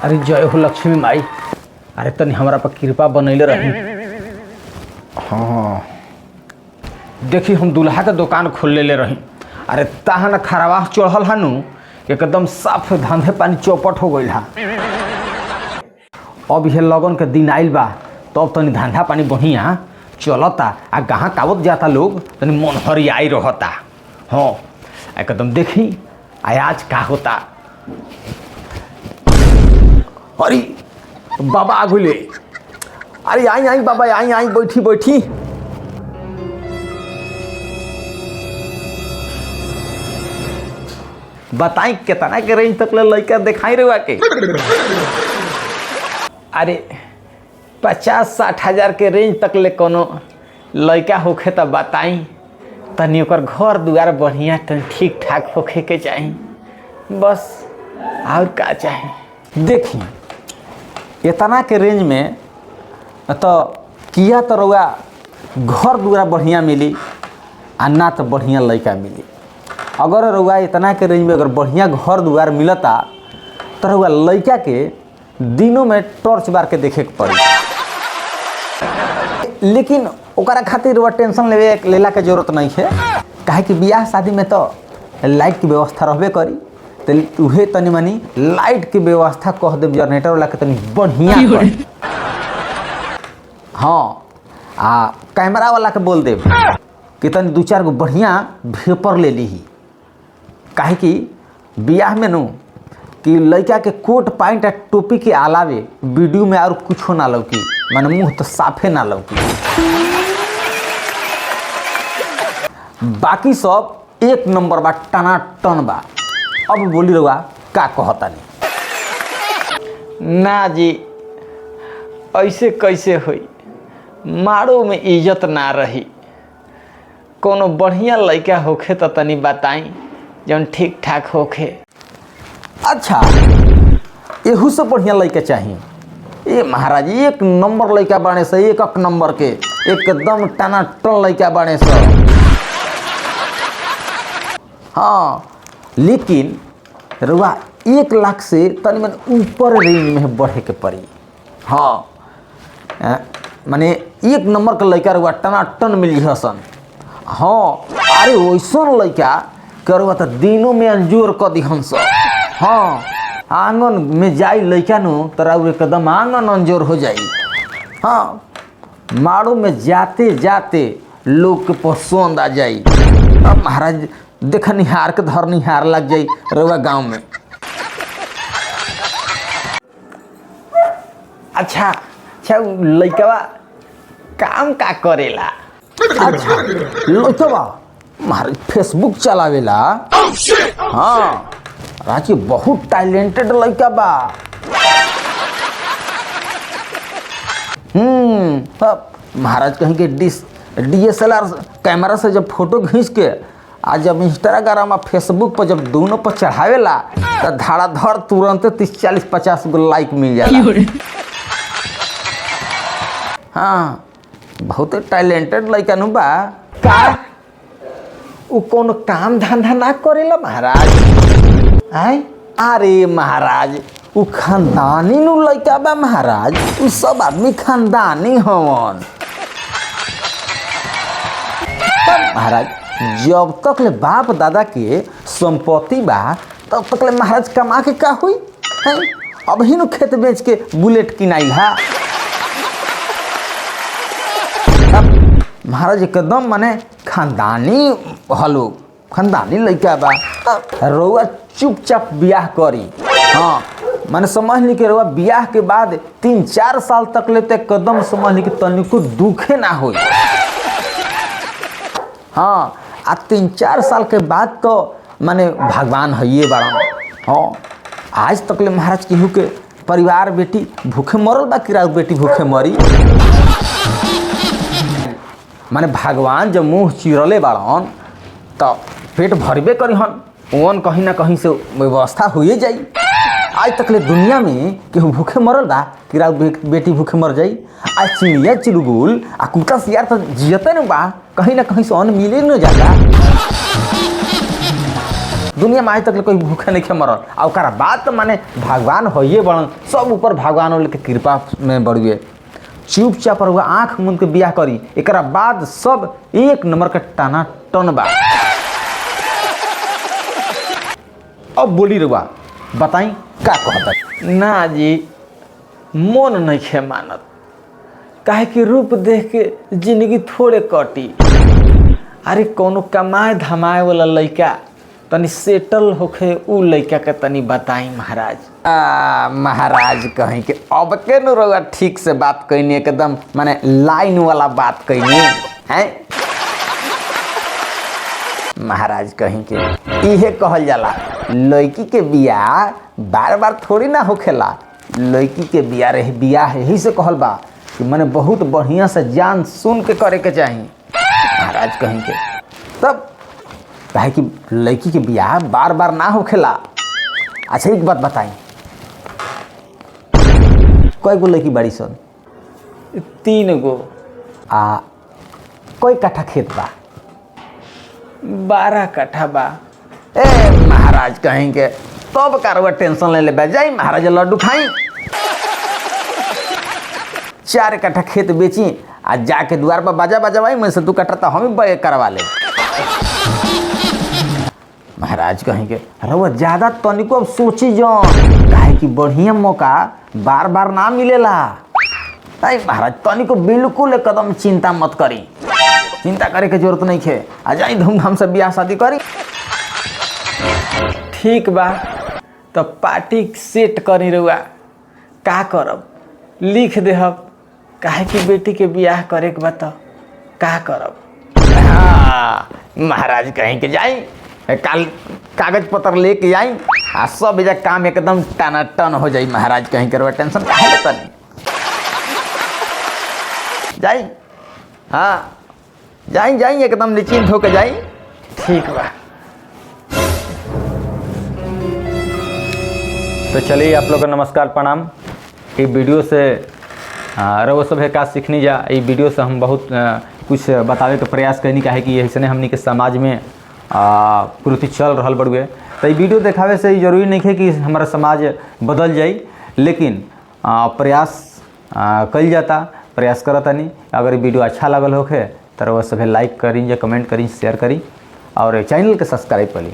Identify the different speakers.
Speaker 1: अरे जय हो लक्ष्मी माई। अरे तनी हमारा पर कृपा बनैले रही। हाँ देखी हम दूल्हा के दुकान खोल ले रही। अरे ताहा न खराबा चढ़ल हनु एकदम साफ धंधे पानी चौपट हो गई। अब ये लगन के दिन आइल बा तब तनी धंधा पानी बढ़िया चलता आ गाँव कावत जाता लोग तनी मन हरियाई रहता। हाँ एकदम देखी आज का होता। अरे बाबा आगुले। अरे आई आई बाबा आई आई बैठी बैठी। बताई कितना के रेंज तक ले लड़का दिखाई रहा के। अरे 50-60 हज़ार के रेंज तक ले कोनो लड़का होखे तो बताई। तनी ओकर घर दुआर बढ़िया तनी ठीक ठाक होखे के चाही बस और का चाही। देखी इतना के रेंज में तो किया तो रउआ घर दुआरा बढ़िया मिली आ ना तो बढ़िया लड़का मिली। अगर रउआ इतना के रेंज में अगर बढ़िया घर दुआर मिलता तो रउआ लड़का के दिनों में टॉर्च बार के देखे के पड़ी। लेकिन ओकरा खातिर रउआ टेंशन लेला के जरूरत नहीं है। काहे कि बियाह शादी में तो लाइट की व्यवस्था रहबे करी तो उहे तनी मनी लाइट की व्यवस्था कह दे जनरेटर वाला के तनी बढ़िया कर। हाँ आ कैमरा वाला के बोल दे कि तनी 2-4 गो बढ़िया भेपर ले ली। काहे कि बियाह में नु कि लड़का के कोट पैंट आ टोपी के अलावे वीडियो में और कुछ ना लौकी माने मुंह तो साफे ना लौकी। बाकी सब एक नंबर बा टनाटन बा। अब बोली रहुआ का कहता नहीं ना जी ऐसे कैसे हुई। मारो में इज्जत ना रही। कोनो बढ़िया लड़का होखे तो तनी बताई जौन ठीक ठाक होखे। अच्छा एहू से बढ़िया लड़का चाहिए। ये महाराज एक नंबर लड़का बने से एक नंबर के एकदम टनाटन लड़का बने से। हाँ लेकिन रुआ 1 लाख से तनी मन ऊपर रेंज में बढ़े के पड़ी। हाँ माने एक नंबर का लड़का रुआ टनाटन मिली हसन। हाँ अरे वैसन लड़का करुआ तो दिनों में अंजोर कर दी हंस। हाँ आंगन में जाई लड़का नु तरा एकदम आंगन अंजोर हो जाई। हाँ मारो में जाते जाते लोग के पसंद आ जाई। अब महाराज देख निहार के धर निहार लग जाई रउआ गांव में। अच्छा लड़कवा काम का करेला। अच्छा लड़कवा महाराज फेसबुक चलावेला। हाँ रांची बहुत टैलेंटेड लड़का बा। महाराज कहीं के DSLR कैमरा से जब फोटो खींच के आज जब इंस्टाग्राम और फेसबुक पर जब दोनों पर चढ़ावेला तो धड़ाधड़ तुरंत 30-40-50 गो लाइक मिल जाला। हाँ बहुत टैलेंटेड लड़का नु बा। का उ कोनो काम धंधा ना करेला महाराज। आय अरे महाराज उ खानदानी नु लड़का बा महाराज। उ सब आदमी खानदानी हवन। महाराज जब तक ले बाप दादा के संपत्ति बा तब तक ले महाराज कमा के का हुई। अब ही नु खेत बेच के बुलेट किनाइल है। महाराज एकदम माने खानदानी हलो खानदानी लड़का बा। रउआ चुपचाप बियाह करी। हाँ माने समझ ली कि रउआ बियाह के बाद 3-4 साल तक ले एकदम समझ ली कि तनिको दुखे ना होई। हाँ आ 3-4 साल के बाद तो माने भगवान है ये बड़ा। हाँ आज तक ले महाराज केहू के परिवार बेटी भूखे मरल बा कि बेटी भूखे मरी। माने भगवान जब मुँह चिरले बाड़न तो पेट भरबे करी हन। ओन कहीं ना कहीं से व्यवस्था हुए जाई। आज तक ले दुनिया में केहू भूखे मरल बा कि बेटी भूखे मर जाई। आज चिड़िया चिड़गुल आ कुत्ता सियार तो जियते न बा कहीं ना कहीं से अन्न मिले न जाता। दुनिया में आज तक कोई भूखे नहीं मरल। आ ओकरा बाद तो माने भगवान होइए बड़न, सब ऊपर भगवान वाले के कृपा में बढ़िए। चुपचाप रहुआ आँख मुंद के बियाह करी, एकरा बाद सब एक नंबर के टाना टन बा। अब बोली रहुआ बताई का कहता। ना जी मन नहीं खे मानत, काहे कि रूप देख के जिंदगी थोड़े कटी। अरे कोनो कमाए धमाए वाला लड़का तनी सेटल होखे उ लड़का के तनी बताई महाराज। महाराज कहीं के अब के न रहुआ ठीक से बात कहनी, एकदम माने लाइन वाला बात कहनी है महाराज। कहीं के इहे कहल जाला लड़की के बियाह बार बार थोड़ी ना होखेला। लड़की के बियाह यही से कहल बा कि माने बहुत बढ़िया से जान सुन के करे के चाही महाराज। कहीं के तब काहे कि लड़की के बियाह बार बार ना होखेला। अच्छा एक बात बताई, कई गो लड़की बड़ी सन? 3 गो। कोई कट्ठा खेत बा? 12 कट्ठा बा। ए महाराज कहीं के तब कारवा टेंशन ले ले जाई महाराज लड्डू खाई। 4 कट्ठा खेत बेची आ जाके द्वार पर बाजा बजवाई, मैं से 2 कट्ठा तो हम ही करवा ले महाराज। कहीं के रहुआ ज्यादा तनिको अब सोची जो, काहे कि बढ़िया मौका बार बार ना मिलेला। ताई महाराज तनिको बिल्कुल एकदम चिंता मत करी, चिंता करे के जरूरत नहीं है। आ जाई धूमधाम से बियाह शादी करी। ठीक बा तो पार्टी सेट करी रहुआ, का करब लिख देहब, काहे कि बेटी के बियाह करे के बा तो का करब। हाँ महाराज कहीं के जाई काल कागज पत्र लेके आई आ सब एजा काम एकदम टनाटन हो जाई महाराज। कहीं करवा टेंशन काहे लेता नहीं जाई। हाँ जाई जाई एकदम निश्चिंत होके जाई। ठीक बा
Speaker 2: तो चलिए आप लोग का नमस्कार प्रणाम। ये वीडियो से रउआ सब है का सीखनी जा। ये वीडियो से हम बहुत कुछ बतावे के प्रयास करनी का है कि ऐसे हमनी के समाज में कुरीति चल रहा बड़ुए। तो ये वीडियो देखावे से जरूरी नहीं है कि हमारा समाज बदल जाए, लेकिन प्रयास कल जाता, प्रयास करता नहीं। अगर ये वीडियो अच्छा लगल होखे तो रउआ सब लाइक करी, कमेंट करी, शेयर करी और चैनल के सब्सक्राइब करी।